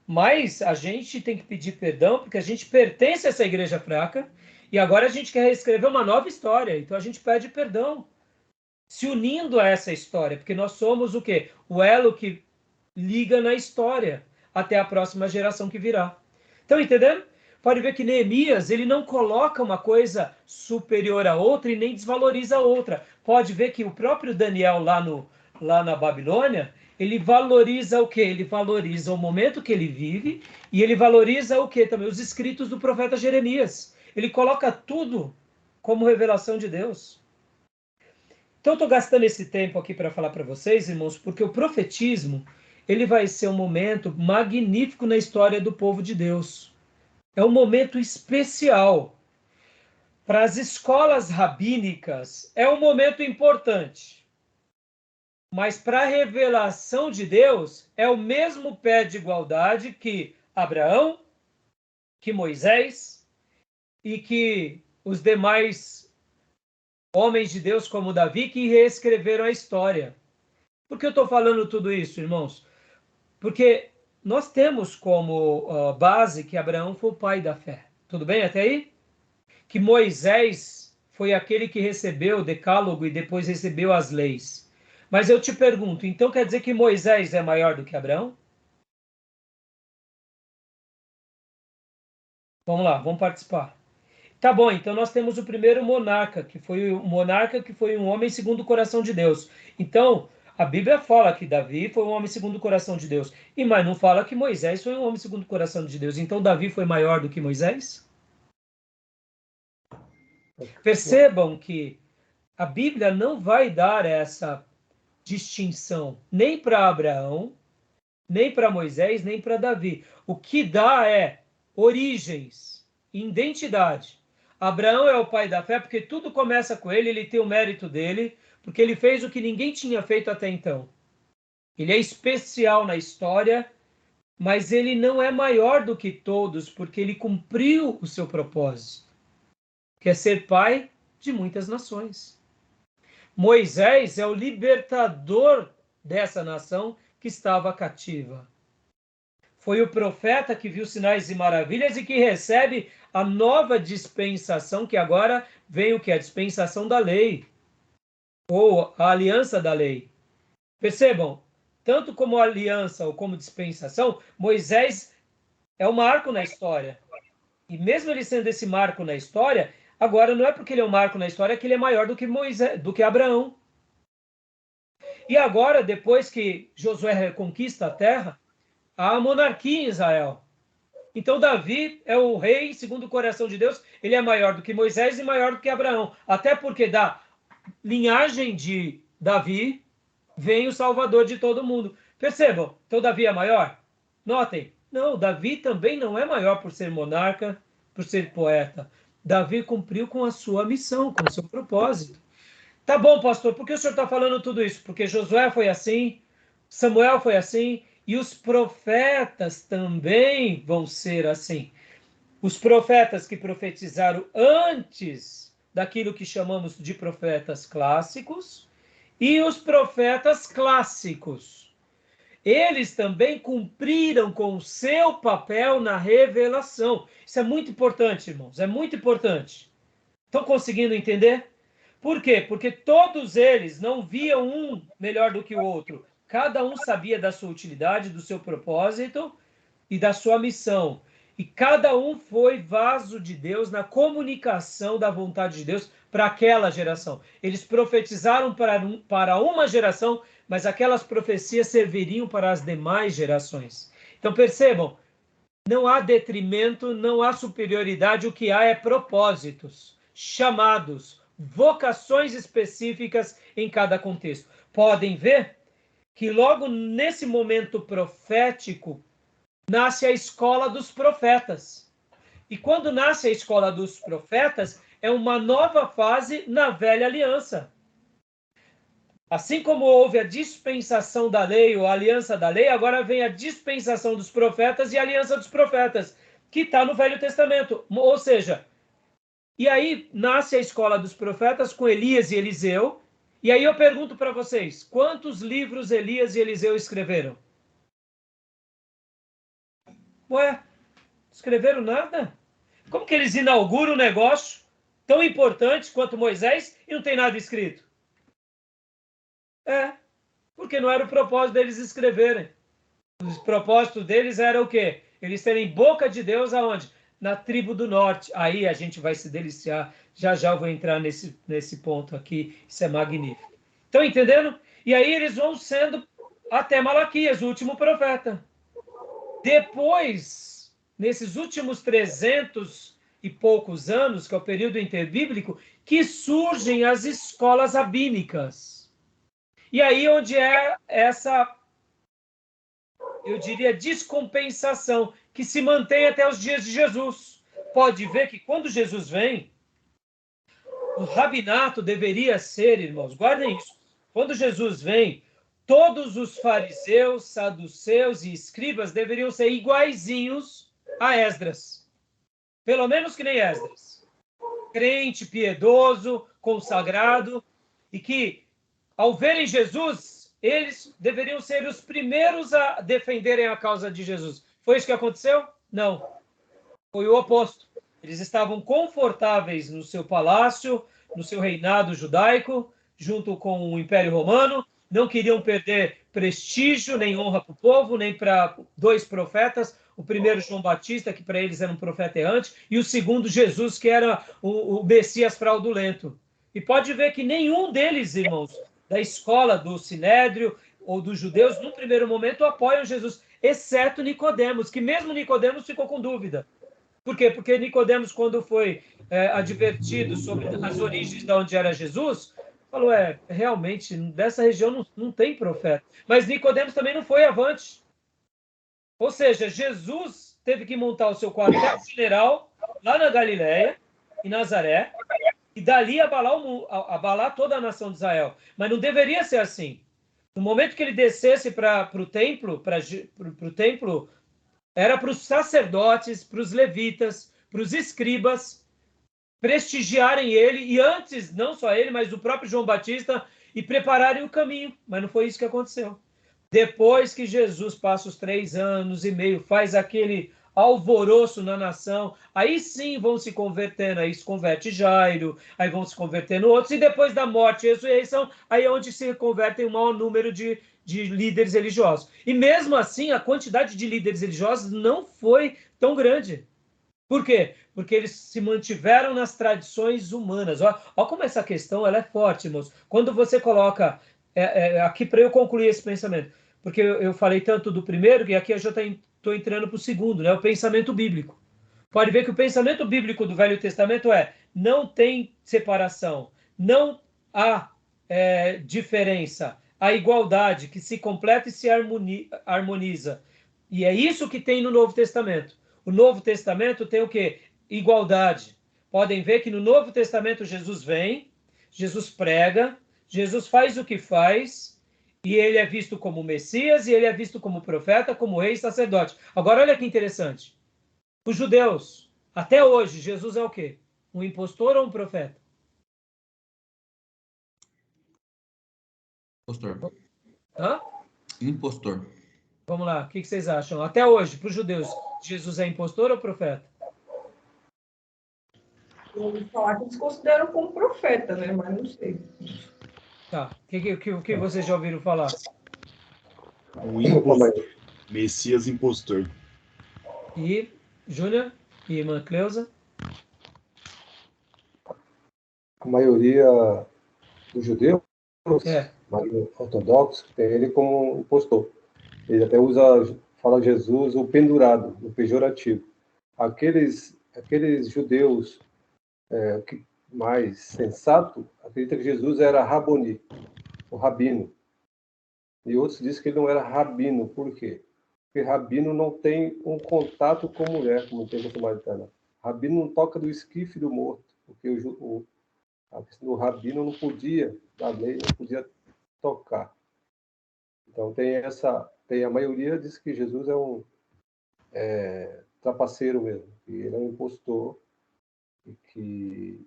Mas a gente tem que pedir perdão porque a gente pertence a essa igreja fraca e agora a gente quer escrever uma nova história. Então a gente pede perdão, se unindo a essa história, porque nós somos o quê? O elo que liga na história até a próxima geração que virá. Estão entendendo? Pode ver que Neemias, ele não coloca uma coisa superior a outra e nem desvaloriza a outra. Pode ver que o próprio Daniel lá na Babilônia, ele valoriza o quê? Ele valoriza o momento que ele vive e ele valoriza o quê também? Os escritos do profeta Jeremias. Ele coloca tudo como revelação de Deus. Então, eu estou gastando esse tempo aqui para falar para vocês, irmãos, porque o profetismo, ele vai ser um momento magnífico na história do povo de Deus. É um momento especial. Para as escolas rabínicas, é um momento importante. Mas para a revelação de Deus, é o mesmo pé de igualdade que Abraão, que Moisés e que os demais homens de Deus como Davi que reescreveram a história. Por que eu estou falando tudo isso, irmãos? Porque nós temos como base que Abraão foi o pai da fé. Tudo bem até aí? Que Moisés foi aquele que recebeu o decálogo e depois recebeu as leis. Mas eu te pergunto, então quer dizer que Moisés é maior do que Abraão? Vamos lá, vamos participar. Tá bom, então nós temos o primeiro monarca, que foi um homem segundo o coração de Deus. Então, a Bíblia fala que Davi foi um homem segundo o coração de Deus. Mas não fala que Moisés foi um homem segundo o coração de Deus. Então, Davi foi maior do que Moisés? Percebam que a Bíblia não vai dar essa distinção nem para Abraão, nem para Moisés, nem para Davi. O que dá é origens, identidade. Abraão é o pai da fé porque tudo começa com ele, ele tem o mérito dele, porque ele fez o que ninguém tinha feito até então. Ele é especial na história, mas ele não é maior do que todos, porque ele cumpriu o seu propósito, que é ser pai de muitas nações. Moisés é o libertador dessa nação que estava cativa. Foi o profeta que viu sinais e maravilhas e que recebe a nova dispensação, que agora vem o que? A dispensação da lei, ou a aliança da lei. Percebam, tanto como aliança ou como dispensação, Moisés é um marco na história. E mesmo ele sendo esse marco na história, agora não é porque ele é um marco na história que ele é maior do que Moisés, do que Abraão. E agora, depois que Josué reconquista a terra, há a monarquia em Israel. Então Davi é o rei segundo o coração de Deus, ele é maior do que Moisés e maior do que Abraão. Até porque da linhagem de Davi vem o Salvador de todo mundo. Percebam, então Davi é maior? Notem, não, Davi também não é maior por ser monarca, por ser poeta. Davi cumpriu com a sua missão, com o seu propósito. Tá bom, pastor, por que o senhor está falando tudo isso? Porque Josué foi assim, Samuel foi assim, e os profetas também vão ser assim. Os profetas que profetizaram antes daquilo que chamamos de profetas clássicos e os profetas clássicos. Eles também cumpriram com o seu papel na revelação. Isso é muito importante, irmãos, é muito importante. Estão conseguindo entender? Por quê? Porque todos eles não viam um melhor do que o outro. Cada um sabia da sua utilidade, do seu propósito e da sua missão. E cada um foi vaso de Deus na comunicação da vontade de Deus para aquela geração. Eles profetizaram para uma geração, mas aquelas profecias serviriam para as demais gerações. Então percebam, não há detrimento, não há superioridade, o que há é propósitos, chamados, vocações específicas em cada contexto. Podem ver que logo nesse momento profético nasce a escola dos profetas. E quando nasce a escola dos profetas, é uma nova fase na velha aliança. Assim como houve a dispensação da lei, ou a aliança da lei, agora vem a dispensação dos profetas e a aliança dos profetas, que está no Velho Testamento. Ou seja, e aí nasce a escola dos profetas com Elias e Eliseu. E aí eu pergunto para vocês, quantos livros Elias e Eliseu escreveram? Ué, escreveram nada? Como que eles inauguram um negócio tão importante quanto Moisés e não tem nada escrito? Porque não era o propósito deles escreverem. O propósito deles era o quê? Eles terem boca de Deus aonde? Na tribo do norte. Aí a gente vai se deliciar. Já já eu vou entrar nesse ponto aqui. Isso é magnífico. Estão entendendo? E aí eles vão sendo até Malaquias, o último profeta. Depois, nesses últimos 300 e poucos anos, que é o período interbíblico, que surgem as escolas rabínicas. E aí onde é essa, eu diria, descompensação, que se mantém até os dias de Jesus. Pode ver que quando Jesus vem, o rabinato deveria ser, irmãos, guardem isso, quando Jesus vem, todos os fariseus, saduceus e escribas deveriam ser iguaizinhos a Esdras. Pelo menos que nem Esdras. Crente, piedoso, consagrado, e que, ao verem Jesus, eles deveriam ser os primeiros a defenderem a causa de Jesus. Foi isso que aconteceu? Não. Foi o oposto. Eles estavam confortáveis no seu palácio, no seu reinado judaico, junto com o Império Romano, não queriam perder prestígio, nem honra para o povo, nem para dois profetas, o primeiro João Batista, que para eles era um profeta errante, e o segundo Jesus, que era o Messias fraudulento. E pode ver que nenhum deles, irmãos, da escola do Sinédrio ou dos judeus, no primeiro momento, apoiam Jesus, exceto Nicodemos, que mesmo Nicodemos ficou com dúvida. Por quê? Porque Nicodemos, quando foi advertido sobre as origens de onde era Jesus, falou, realmente, dessa região não tem profeta. Mas Nicodemos também não foi avante. Ou seja, Jesus teve que montar o seu quartel-general lá na Galileia, em Nazaré, e dali abalar toda a nação de Israel. Mas não deveria ser assim. No momento que ele descesse para o templo, era para os sacerdotes, para os levitas, para os escribas prestigiarem ele, e antes, não só ele, mas o próprio João Batista, e prepararem o caminho. Mas não foi isso que aconteceu. Depois que Jesus passa os 3 anos e meio, faz aquele alvoroço na nação, aí sim vão se convertendo, aí se converte Jairo, aí vão se convertendo outros, e depois da morte e ressurreição, aí é onde se convertem o maior número de líderes religiosos. E mesmo assim, a quantidade de líderes religiosos não foi tão grande. Por quê? Porque eles se mantiveram nas tradições humanas. Olha como essa questão ela é forte, irmãos. Quando você coloca... aqui para eu concluir esse pensamento, porque eu falei tanto do primeiro, que aqui eu já estou entrando para o segundo, né? O pensamento bíblico. Pode ver que o pensamento bíblico do Velho Testamento não tem separação, não há diferença, há igualdade que se completa e se harmoniza. E é isso que tem no Novo Testamento. O Novo Testamento tem o quê? Igualdade. Podem ver que no Novo Testamento Jesus vem, Jesus prega, Jesus faz o que faz, e ele é visto como Messias, e ele é visto como profeta, como rei e sacerdote. Agora, olha que interessante. Os judeus, até hoje, Jesus é o quê? Um impostor ou um profeta? Impostor. Hã? Impostor. Vamos lá, o que vocês acham? Até hoje, para os judeus, Jesus é impostor ou profeta? Eu ouvi falar que eles consideram como profeta, né? Mas não sei. Tá. O que vocês já ouviram falar? Um impostor. Messias impostor. E Júnior e irmã Cleusa? A maioria dos judeus, É. ortodoxos, tem ele como impostor. Ele até fala Jesus o pendurado, o pejorativo. Aqueles judeus mais sensatos acreditam que Jesus era Raboni, o rabino. E outros dizem que ele não era rabino. Por quê? Porque rabino não tem um contato com mulher, como tem com a samaritana. Rabino não toca do esquife do morto, porque a questão do rabino não podia, da lei, não podia tocar. Então tem a maioria diz que Jesus é um trapaceiro mesmo, que ele é um impostor e que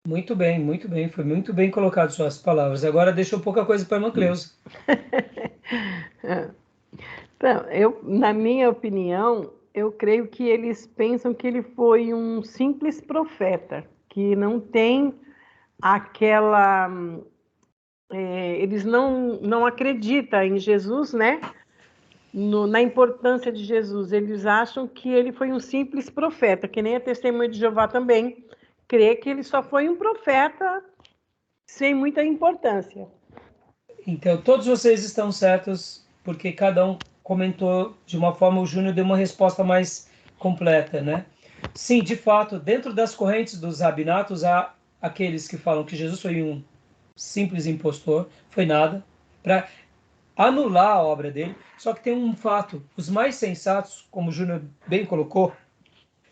Muito bem, muito bem. Foi muito bem colocado suas palavras. Agora deixou pouca coisa para a irmã Cleusa. Então, na minha opinião, eu creio que eles pensam que ele foi um simples profeta, que não tem aquela... eles não acreditam em Jesus, né? Na importância de Jesus. Eles acham que ele foi um simples profeta, que nem a Testemunha de Jeová também crê que ele só foi um profeta sem muita importância. Então, todos vocês estão certos, porque cada um comentou de uma forma, o Júnior deu uma resposta mais completa, né? Sim, de fato, dentro das correntes dos rabinatos, há aqueles que falam que Jesus foi um simples impostor, foi nada, para anular a obra dele. Só que tem um fato, os mais sensatos, como o Júnior bem colocou,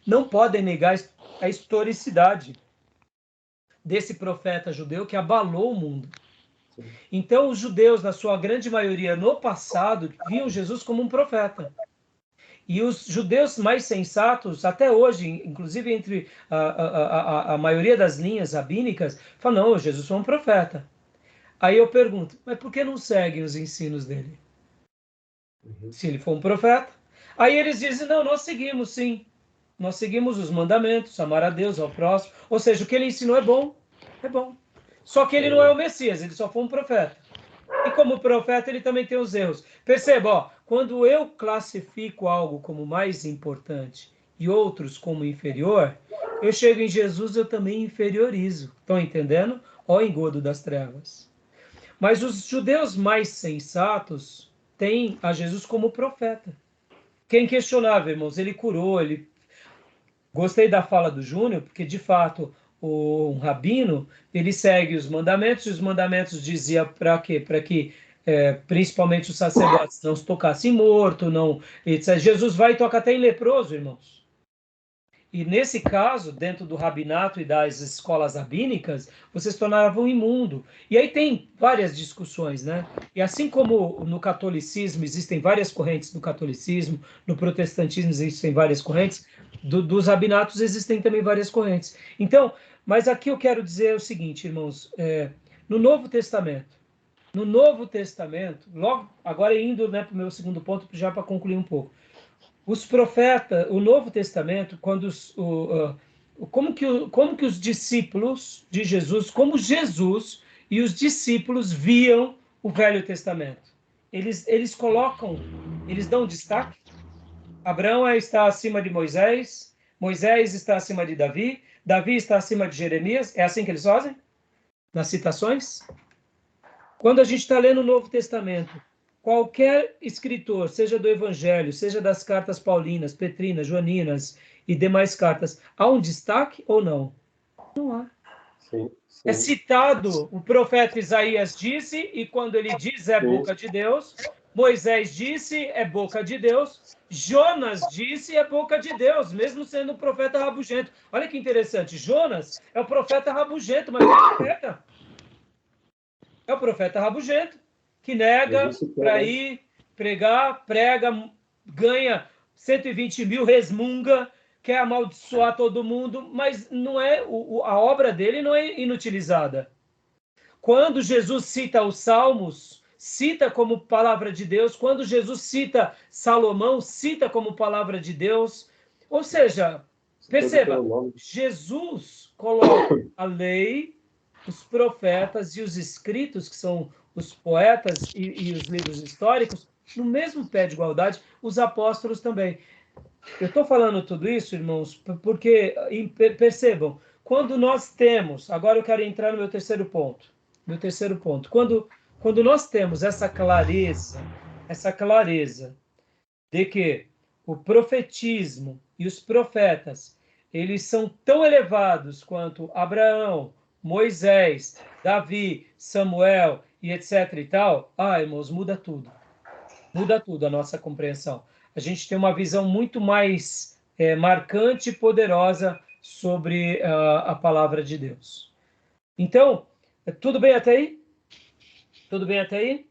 não podem negar a historicidade desse profeta judeu que abalou o mundo. Então, os judeus, na sua grande maioria, no passado, viam Jesus como um profeta. E os judeus mais sensatos, até hoje, inclusive entre a maioria das linhas rabínicas, falam, não, Jesus foi um profeta. Aí eu pergunto, mas por que não seguem os ensinos dele? Se ele for um profeta. Aí eles dizem, não, nós seguimos, sim. Nós seguimos os mandamentos, amar a Deus, ao próximo. Ou seja, o que ele ensinou é bom. É bom. Só que ele não é o Messias, ele só foi um profeta. E como profeta, ele também tem os erros. Perceba, ó, quando eu classifico algo como mais importante e outros como inferior, eu chego em Jesus, eu também inferiorizo. Estão entendendo? Ó, engodo das trevas. Mas os judeus mais sensatos têm a Jesus como profeta. Que é inquestionável, irmãos. Ele curou, ele... Gostei da fala do Júnior, porque, de fato, um rabino, ele segue os mandamentos, e os mandamentos dizia para quê? Para que, principalmente os sacerdotes, não se tocassem morto, não... etc. Jesus vai e toca até em leproso, irmãos. E nesse caso, dentro do rabinato e das escolas rabínicas, você se tornava um imundo. E aí tem várias discussões, né? E assim como no catolicismo existem várias correntes do catolicismo, no protestantismo existem várias correntes, dos rabinatos existem também várias correntes. Então, mas aqui eu quero dizer o seguinte, irmãos, no Novo Testamento, logo agora indo, né, para o meu segundo ponto, já para concluir um pouco. Os profetas, o Novo Testamento, quando como que os discípulos de Jesus, como Jesus e os discípulos viam o Velho Testamento? Eles colocam, eles dão destaque. Abraão está acima de Moisés, Moisés está acima de Davi, Davi está acima de Jeremias. É assim que eles fazem? Nas citações? Quando a gente está lendo o Novo Testamento, qualquer escritor, seja do Evangelho, seja das cartas paulinas, petrinas, joaninas e demais cartas, há um destaque ou não? Não há. sim. É citado, o profeta Isaías disse, e quando ele diz é boca de Deus, Moisés disse é boca de Deus, Jonas disse é boca de Deus, mesmo sendo um profeta rabugento. Olha que interessante, Jonas é o profeta rabugento, mas não é profeta. É o profeta rabugento, que nega para ir pregar, prega, ganha 120 mil, resmunga, quer amaldiçoar todo mundo, mas não é a obra dele não é inutilizada. Quando Jesus cita os Salmos, cita como palavra de Deus. Quando Jesus cita Salomão, cita como palavra de Deus. Ou seja, Perceba, Jesus coloca a lei, os profetas e os escritos, que são os poetas e os livros históricos, no mesmo pé de igualdade, os apóstolos também. Eu estou falando tudo isso, irmãos, porque, percebam, quando nós temos, agora eu quero entrar no meu terceiro ponto, quando nós temos essa clareza de que o profetismo e os profetas, eles são tão elevados quanto Abraão, Moisés, Davi, Samuel e etc e tal, irmãos, muda tudo a nossa compreensão. A gente tem uma visão muito mais marcante e poderosa sobre a palavra de Deus. Então, tudo bem até aí? Tudo bem até aí?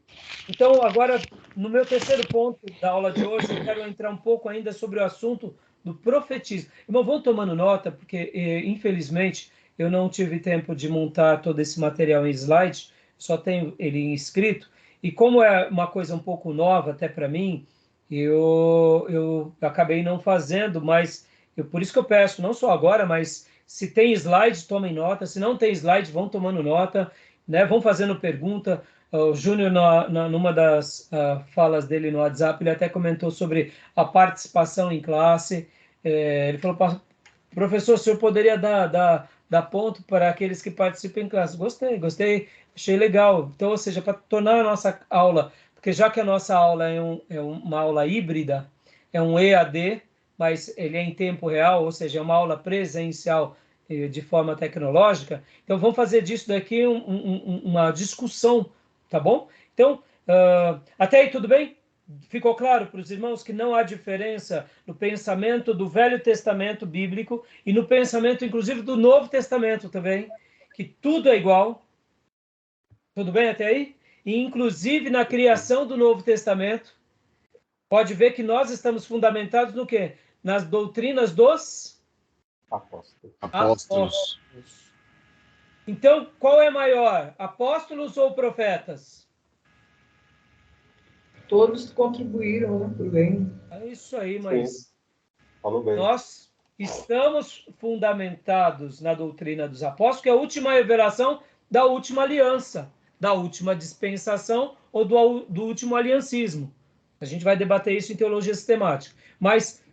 Então, agora, no meu terceiro ponto da aula de hoje, eu quero entrar um pouco ainda sobre o assunto do profetismo. Irmão, vão tomando nota, porque, infelizmente, eu não tive tempo de montar todo esse material em slide, só tenho ele em escrito, e como é uma coisa um pouco nova até para mim, eu acabei não fazendo, mas por isso que eu peço, não só agora, mas se tem slide, tomem nota, se não tem slide, vão tomando nota, né? Vão fazendo pergunta. O Júnior, numa das falas dele no WhatsApp, ele até comentou sobre a participação em classe. Ele falou, professor, o senhor poderia dar ponto para aqueles que participam em classe? Gostei, achei legal. Então, ou seja, para tornar a nossa aula, porque já que a nossa aula é uma aula híbrida, é um EAD, mas ele é em tempo real, ou seja, é uma aula presencial de forma tecnológica, então vamos fazer disso daqui uma discussão, tá bom? Então, até aí tudo bem? Ficou claro para os irmãos que não há diferença no pensamento do Velho Testamento bíblico e no pensamento, inclusive, do Novo Testamento também, que tudo é igual. Tudo bem até aí? E, inclusive, na criação do Novo Testamento, pode ver que nós estamos fundamentados no quê? Nas doutrinas dos apóstolos. Então, qual é maior, apóstolos ou profetas? Todos contribuíram, né, por bem. É isso aí, mas falou bem. Nós estamos fundamentados na doutrina dos apóstolos, que é a última revelação da última aliança, da última dispensação ou do último aliancismo. A gente vai debater isso em teologia sistemática. Mas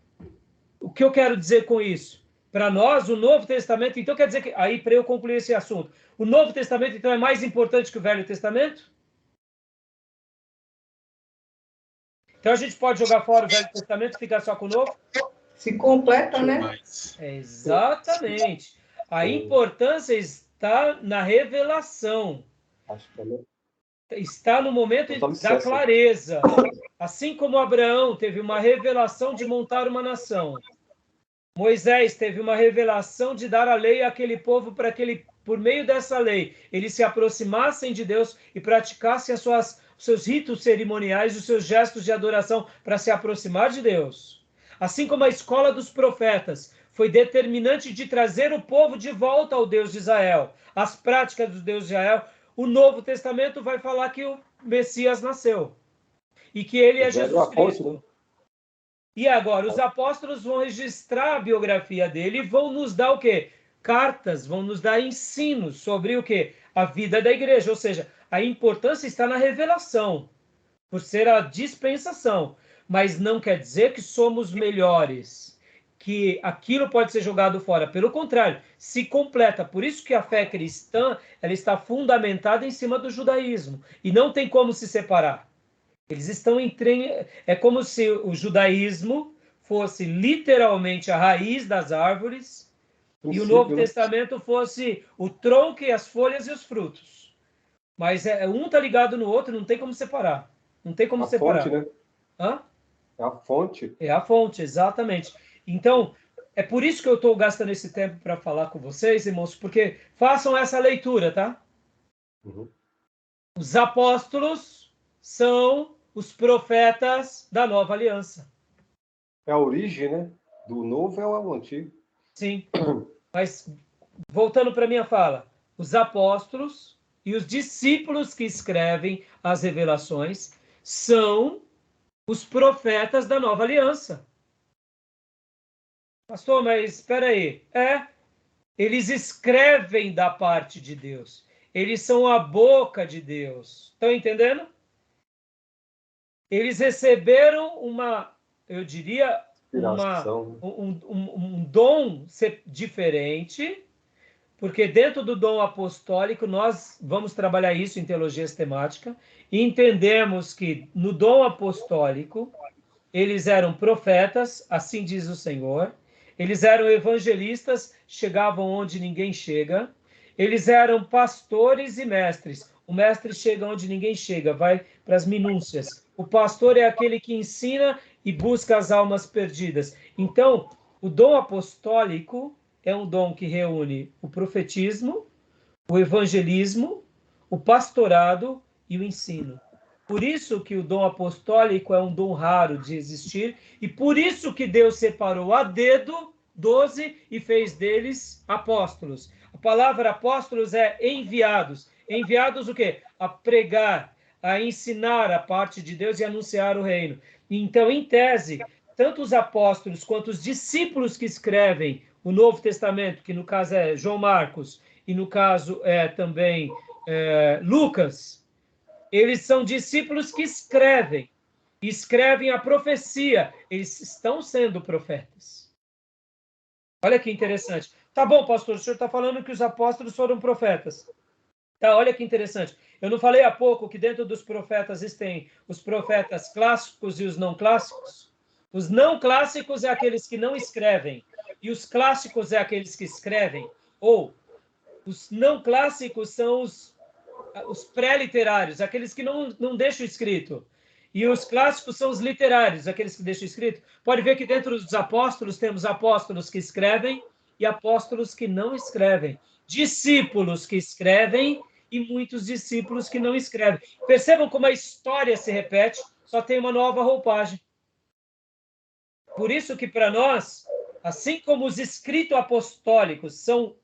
o que eu quero dizer com isso? Para nós, o Novo Testamento, então quer dizer que, aí para eu concluir esse assunto, o Novo Testamento então é mais importante que o Velho Testamento? Então a gente pode jogar fora o Velho Testamento e ficar só com o Novo? Se completa, né? Exatamente. A importância está na revelação. Está no momento da clareza. Assim como Abraão teve uma revelação de montar uma nação, Moisés teve uma revelação de dar a lei àquele povo para que ele, por meio dessa lei, eles se aproximassem de Deus e praticassem os seus ritos cerimoniais, os seus gestos de adoração para se aproximar de Deus. Assim como a escola dos profetas foi determinante de trazer o povo de volta ao Deus de Israel, as práticas do Deus de Israel, o Novo Testamento vai falar que o Messias nasceu e que ele é Jesus Cristo. E agora, os apóstolos vão registrar a biografia dele e vão nos dar o quê? Cartas, vão nos dar ensinos sobre o quê? A vida da igreja, ou seja, a importância está na revelação, por ser a dispensação, mas não quer dizer que somos melhores, que aquilo pode ser jogado fora. Pelo contrário, se completa. Por isso que a fé cristã, ela está fundamentada em cima do judaísmo, e não tem como se separar. Eles estão é como se o judaísmo fosse literalmente a raiz das árvores e o Novo Testamento fosse o tronco e as folhas e os frutos. Mas um está ligado no outro, não tem como separar. Não tem como separar. Fonte, né? Hã? É a fonte. É a fonte, exatamente. Então, é por isso que eu estou gastando esse tempo para falar com vocês, irmãos, porque façam essa leitura, tá? Uhum. Os apóstolos são os profetas da nova aliança. É a origem, né? Do novo é o antigo. Sim. Mas, voltando para a minha fala, os apóstolos e os discípulos que escrevem as revelações são os profetas da nova aliança. Pastor, mas espera aí. Eles escrevem da parte de Deus. Eles são a boca de Deus. Estão entendendo? Eles receberam eu diria, Inspiração. um dom diferente, porque dentro do dom apostólico nós vamos trabalhar isso em teologia sistemática, e entendemos que no dom apostólico eles eram profetas, assim diz o Senhor, eles eram evangelistas, chegavam onde ninguém chega, eles eram pastores e mestres. O mestre chega onde ninguém chega, vai para as minúcias. O pastor é aquele que ensina e busca as almas perdidas. Então, o dom apostólico é um dom que reúne o profetismo, o evangelismo, o pastorado e o ensino. Por isso que o dom apostólico é um dom raro de existir, e por isso que Deus separou a dedo 12 e fez deles apóstolos. A palavra apóstolos é enviados. Enviados o quê? A pregar, a ensinar a parte de Deus e anunciar o reino. Então, em tese, tanto os apóstolos quanto os discípulos que escrevem o Novo Testamento, que no caso é João Marcos, e no caso é também Lucas, eles são discípulos que escrevem a profecia, eles estão sendo profetas. Olha que interessante. Tá bom, pastor, o senhor está falando que os apóstolos foram profetas. Tá, olha que interessante. Eu não falei há pouco que dentro dos profetas existem os profetas clássicos e os não clássicos? Os não clássicos é aqueles que não escrevem, e os clássicos é aqueles que escrevem. Ou os não clássicos são os pré-literários, aqueles que não deixam escrito. E os clássicos são os literários, aqueles que deixam escrito. Pode ver que dentro dos apóstolos temos apóstolos que escrevem e apóstolos que não escrevem. Discípulos que escrevem e muitos discípulos que não escrevem. Percebam como a história se repete, só tem uma nova roupagem. Por isso que para nós, assim como os escritos apostólicos são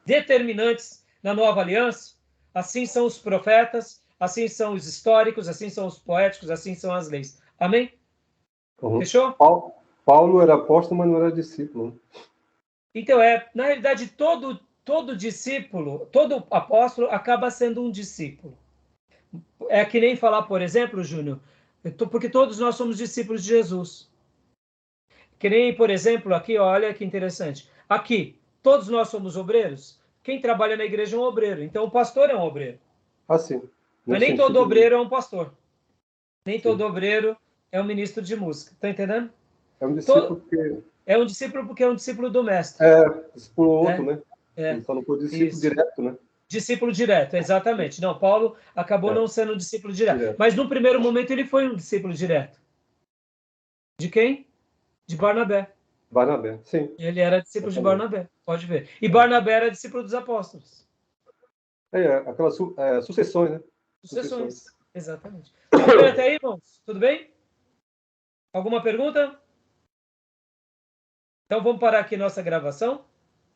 determinantes na nova aliança, assim são os profetas, assim são os históricos, assim são os poéticos, assim são as leis. Amém? Uhum. Fechou? Paulo era apóstolo, mas não era discípulo. Então, na realidade, todo discípulo, todo apóstolo acaba sendo um discípulo. É que nem falar, por exemplo, Júnior, porque todos nós somos discípulos de Jesus. Que nem, por exemplo, aqui, olha que interessante. Aqui, todos nós somos obreiros. Quem trabalha na igreja é um obreiro. Então, o pastor é um obreiro. Assim. Mas nem todo obreiro é um pastor. Nem todo obreiro é um ministro de música. Está entendendo? É um discípulo porque... É um discípulo porque é um discípulo do mestre. Discípulo outro, né? Ele só não foi discípulo Isso. direto, né? Discípulo direto, exatamente. Não, Paulo acabou não sendo um discípulo direto. Mas, no primeiro momento, ele foi um discípulo direto. De quem? De Barnabé. Barnabé, sim. Ele era discípulo de Barnabé, pode ver. E Barnabé era discípulo dos apóstolos. Aquelas sucessões, né? Sucessões, exatamente. Tudo bem até aí, irmãos? Tudo bem? Alguma pergunta? Então vamos parar aqui nossa gravação.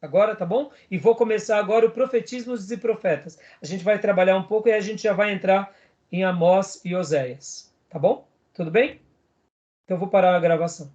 Agora, tá bom? E vou começar agora o Profetismos e Profetas. A gente vai trabalhar um pouco e a gente já vai entrar em Amós e Oséias. Tá bom? Tudo bem? Então vou parar a gravação.